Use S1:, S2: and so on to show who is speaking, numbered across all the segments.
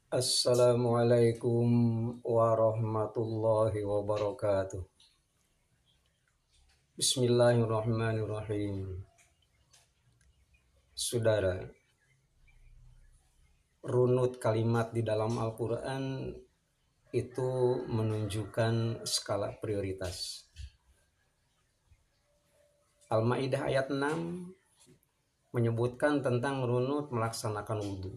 S1: Assalamualaikum warahmatullahi wabarakatuh. Bismillahirrahmanirrahim. Saudara, runut kalimat di dalam Al-Quran itu menunjukkan skala prioritas. Al-Maidah ayat 6 menyebutkan tentang runut melaksanakan wudhu.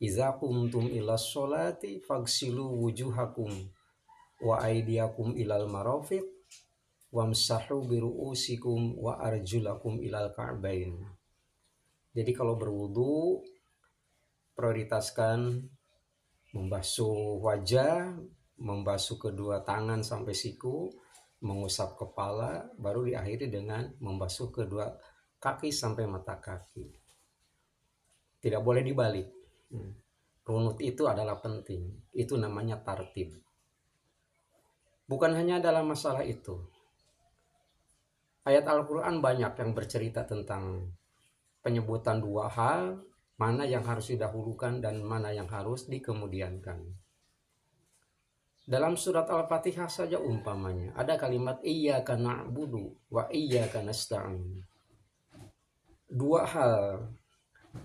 S1: Iza kumtum ilas sholati fagsilu wujuhakum wa aidiakum ilal marafiq wamsahu biru'usikum wa arjulakum ilal ka'bain. Jadi kalau berwudu prioritaskan membasuh wajah, membasuh kedua tangan sampai siku, mengusap kepala, baru diakhiri dengan membasuh kedua kaki sampai mata kaki. Tidak boleh dibalik. Runut itu adalah penting. Itu namanya tartib. Bukan hanya dalam masalah itu. Ayat Al-Quran banyak yang bercerita tentang penyebutan dua hal, mana yang harus didahulukan dan mana yang harus dikemudiankan. Dalam surat Al-Fatihah saja umpamanya ada kalimat iyyaka na'budu wa iyyaka nasta'in. Dua hal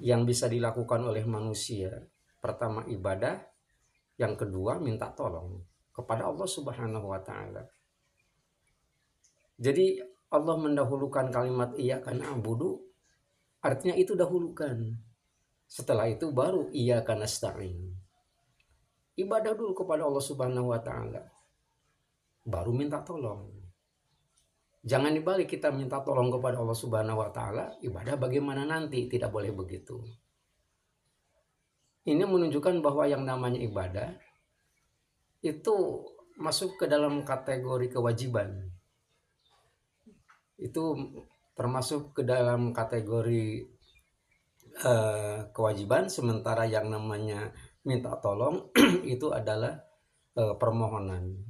S1: yang bisa dilakukan oleh manusia. Pertama ibadah, yang kedua minta tolong kepada Allah Subhanahu wa taala. Jadi Allah mendahulukan kalimat iyyaka na'budu, artinya itu dahulukan. Setelah itu baru iyyaka nasta'in. Ibadah dulu kepada Allah Subhanahu wa taala. Baru minta tolong. Jangan dibalik, kita minta tolong kepada Allah Subhanahu wa taala, ibadah bagaimana nanti, tidak boleh begitu. Ini menunjukkan bahwa yang namanya ibadah itu masuk ke dalam kategori kewajiban. Itu termasuk ke dalam kategori kewajiban, sementara yang namanya minta tolong itu adalah permohonan.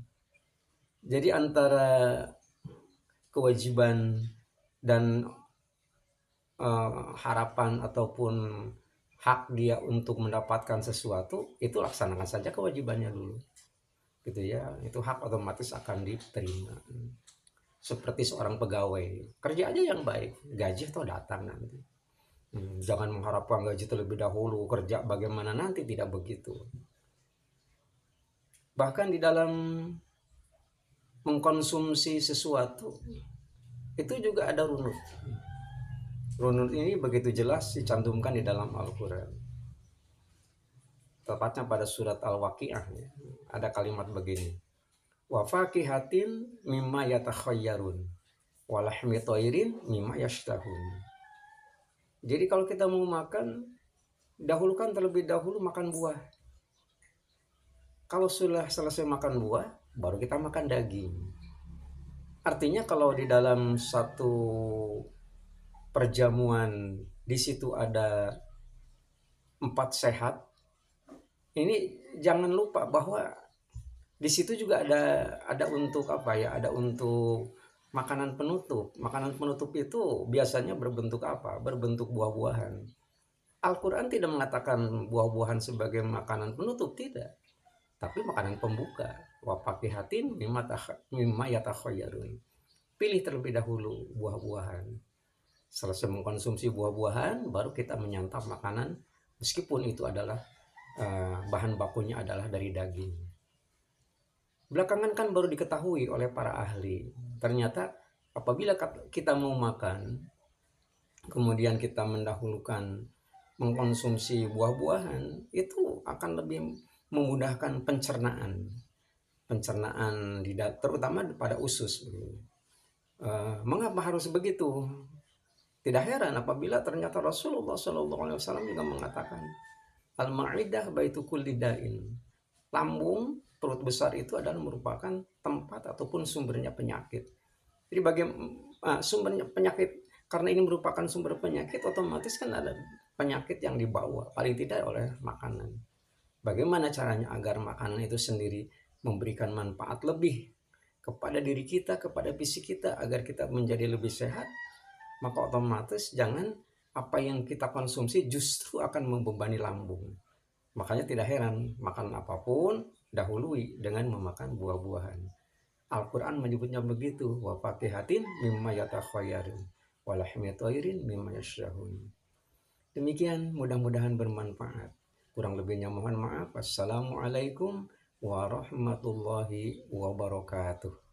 S1: Jadi antara kewajiban dan harapan ataupun hak dia untuk mendapatkan sesuatu, itu laksanakan saja kewajibannya dulu, gitu ya. Itu hak otomatis akan diterima. Seperti seorang pegawai, kerja aja yang baik, gaji itu datang nanti. Jangan mengharapkan gaji terlebih dahulu, kerja bagaimana nanti, tidak begitu. Bahkan di dalam mengkonsumsi sesuatu itu juga ada runut. Runut ini begitu jelas dicantumkan di dalam Al-Quran. Tepatnya pada surat Al-Waqi'ah, ada kalimat begini. Wa fakihatin mimma yatakhayyarun wa lahmi thairin mimma yashtahun. Jadi kalau kita mau makan, dahulukan terlebih dahulu makan buah. Kalau sudah selesai makan buah, baru kita makan daging. Artinya kalau di dalam satu perjamuan di situ ada 4 sehat, ini jangan lupa bahwa di situ juga ada untuk apa ya? Ada untuk makanan penutup. Makanan penutup itu biasanya berbentuk apa? Berbentuk buah-buahan. Al-Quran tidak mengatakan buah-buahan sebagai makanan penutup, tidak. Tapi makanan pembuka. Wa fakihatin mimma yatakhayyarun. Pilih terlebih dahulu buah-buahan. Selesai mengkonsumsi buah-buahan, baru kita menyantap makanan, meskipun itu adalah bahan bakunya adalah dari daging. Belakangan kan baru diketahui oleh para ahli, ternyata apabila kita mau makan, kemudian kita mendahulukan mengkonsumsi buah-buahan, itu akan lebih memudahkan pencernaan terutama pada usus. Mengapa harus begitu? Tidak heran apabila ternyata Rasulullah SAW juga mengatakan, al-ma'idah baitu kulli da'in. Lambung, perut besar itu adalah merupakan tempat ataupun sumbernya penyakit. Jadi sumbernya penyakit, karena ini merupakan sumber penyakit, otomatis kan ada penyakit yang dibawa paling tidak oleh makanan. Bagaimana caranya agar makanan itu sendiri memberikan manfaat lebih kepada diri kita, kepada fisik kita, agar kita menjadi lebih sehat? Maka otomatis jangan apa yang kita konsumsi justru akan membebani lambung. Makanya tidak heran makan apapun dahului dengan memakan buah-buahan. Al-Quran menyebutnya begitu, wa fakihatin mimma yatakhayyarun wa lahmi thairin mimma yashrahun. Demikian, mudah-mudahan bermanfaat. Kurang lebihnya mohon maaf. Assalamualaikum warahmatullahi wabarakatuh.